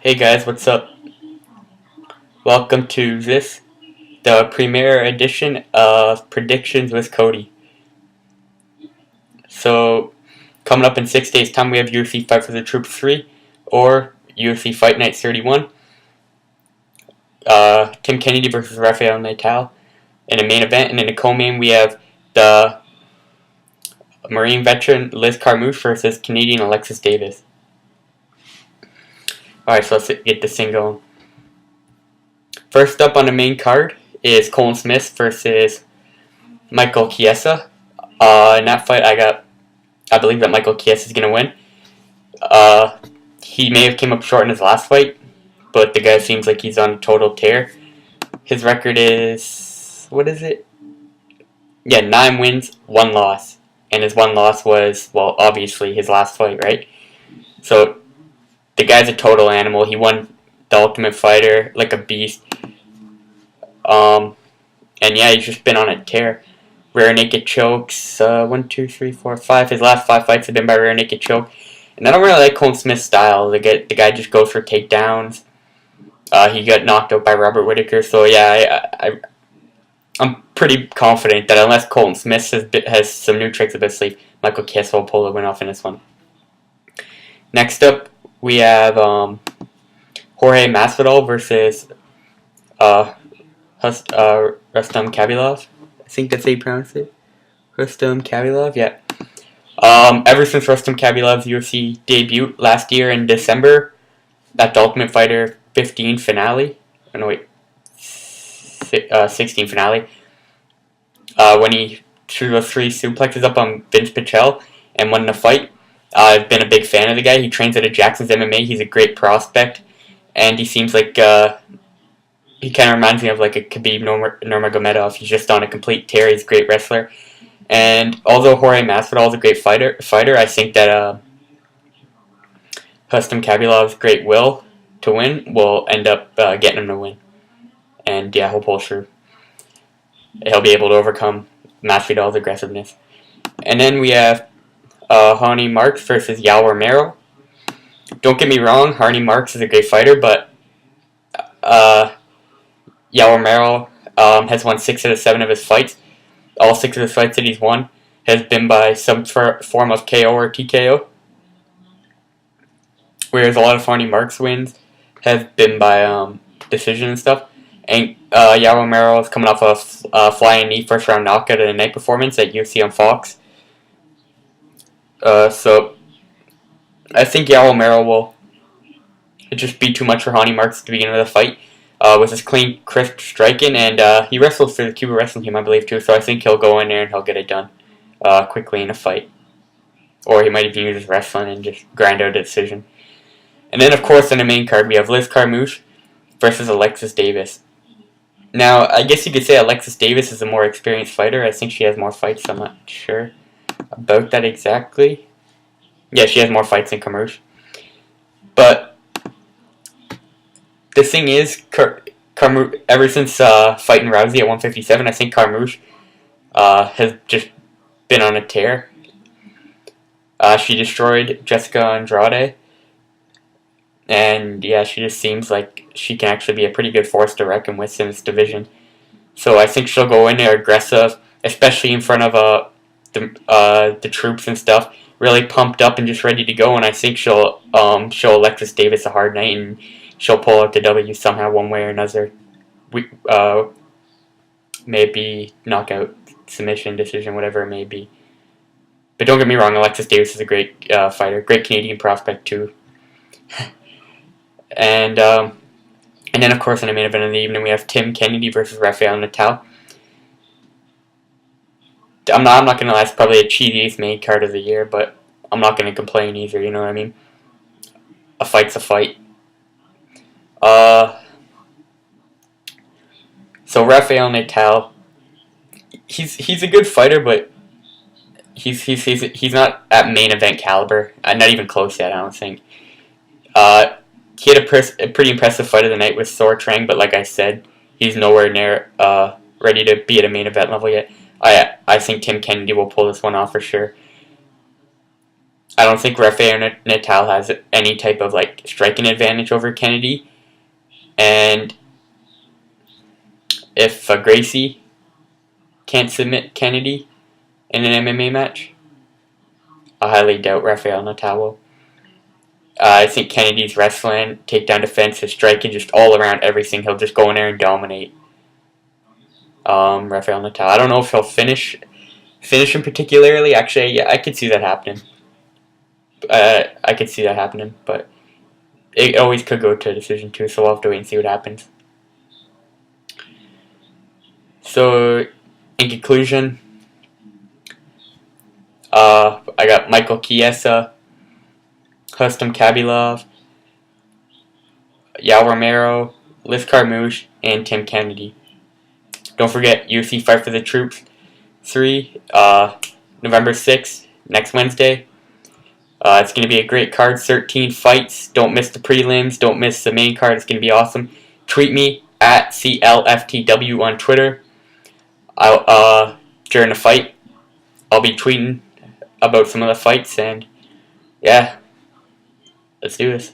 Hey guys, what's up? Welcome to the premiere edition of Predictions with Cody. So, coming up in 6 days' time, we have UFC Fight for the Troops 3 or UFC Fight Night 31. Tim Kennedy versus Rafael Natal in a main event, and in a co-main, we have the Marine veteran Liz Carmouche versus Canadian Alexis Davis. Alright, so let's get this thing going. First up on the main card is Colin Smith versus Michael Chiesa. In that fight, I believe that Michael Chiesa is going to win. He may have came up short in his last fight, but the guy seems like he's on a total tear. His record is, what is it? Yeah, 9 wins, 1 loss. And his 1 loss was, well, obviously his last fight, right? So, the guy's a total animal. He won the Ultimate Fighter like a beast. And yeah, he's just been on a tear. Rear naked chokes, 1, 2, 3, 4, 5. His last 5 fights have been by rear naked choke. And I don't really like Colin Smith's style. The guy just goes for takedowns. He got knocked out by Robert Whittaker. So yeah, I'm pretty confident that unless Colin Smith has some new tricks up his sleeve, Michael Chiesa will pull the win off in this one. Next up, we have Jorge Masvidal versus Rustam Khabilov. I think that's how you pronounce it. Rustam Khabilov, yeah. Ever since Rustam Khabilov's UFC debut last year in December, at the Ultimate Fighter 15 finale, 16 finale, when he threw those 3 suplexes up on Vince Pichel and won the fight. I've been a big fan of the guy. He trains at Jackson's MMA. He's a great prospect, and he seems like he kind of reminds me of like a Khabib Nurmagomedov. He's just on a complete tear. He's a great wrestler. And although Jorge Masvidal is a great fighter, I think that Rustam Khabilov's great will to win will end up getting him to win. And yeah, he'll pull through. He'll be able to overcome Masvidal's aggressiveness. And then we have Harney Marks versus Yal Romero. Don't get me wrong, Harney Marks is a great fighter, but Yal Romero has won 6 out of 7 of his fights. All 6 of the fights that he's won has been by some form of KO or TKO. Whereas a lot of Harney Marks wins have been by decision and stuff. And Yal Romero is coming off a flying knee first round knockout in a night performance at UFC on Fox. So I think Yal Romero will just be too much for Harney Marks at the beginning of the fight. With his clean, crisp striking, and he wrestles for the Cuba wrestling team, I believe, too. So I think he'll go in there and he'll get it done quickly in a fight, or he might even use his wrestling and just grind out a decision. And then, of course, on the main card, we have Liz Carmouche versus Alexis Davis. Now, I guess you could say Alexis Davis is a more experienced fighter. I think she has more fights. I'm not sure about that exactly. Yeah, she has more fights than Carmouche, but the thing is, Carmouche, ever since fighting Rousey at 157, I think Carmouche has just been on a tear. She destroyed Jessica Andrade, and yeah, she just seems like she can actually be a pretty good force to reckon with in this division. So I think she'll go in there aggressive, especially in front of the troops and stuff, really pumped up and just ready to go. And I think she'll show Alexis Davis a hard night, and she'll pull out the W somehow, one way or another. Maybe knockout, submission, decision, whatever it may be. But don't get me wrong, Alexis Davis is a great fighter, great Canadian prospect too. And then of course in the main event of the evening we have Tim Kennedy versus Rafael Natal. I'm not gonna lie, it's probably a cheesiest main card of the year, but I'm not gonna complain either. You know what I mean? A fight's a fight. So Rafael Natal, he's a good fighter, but he's not at main event caliber. Not even close yet, I don't think. He had a pretty impressive fight of the night with Sor Trang, but like I said, he's nowhere near ready to be at a main event level yet. I think Tim Kennedy will pull this one off for sure. I don't think Rafael Natal has any type of like striking advantage over Kennedy. And if Gracie can't submit Kennedy in an MMA match, I highly doubt Rafael Natal will. I think Kennedy's wrestling, takedown defense, his striking, just all around everything. He'll just go in there and dominate. Rafael Natal. I don't know if he'll finish him particularly. Actually, yeah, I could see that happening. But it always could go to a decision too. So we'll have to wait and see what happens. So, in conclusion, I got Michael Chiesa, Hustam Kabilov, Yao Romero, Liz Carmouche, and Tim Kennedy. Don't forget UFC Fight for the Troops 3, November 6th, next Wednesday. It's going to be a great card, 13 fights. Don't miss the prelims. Don't miss the main card. It's going to be awesome. Tweet me at CLFTW on Twitter. During the fight, I'll be tweeting about some of the fights, and yeah, let's do this.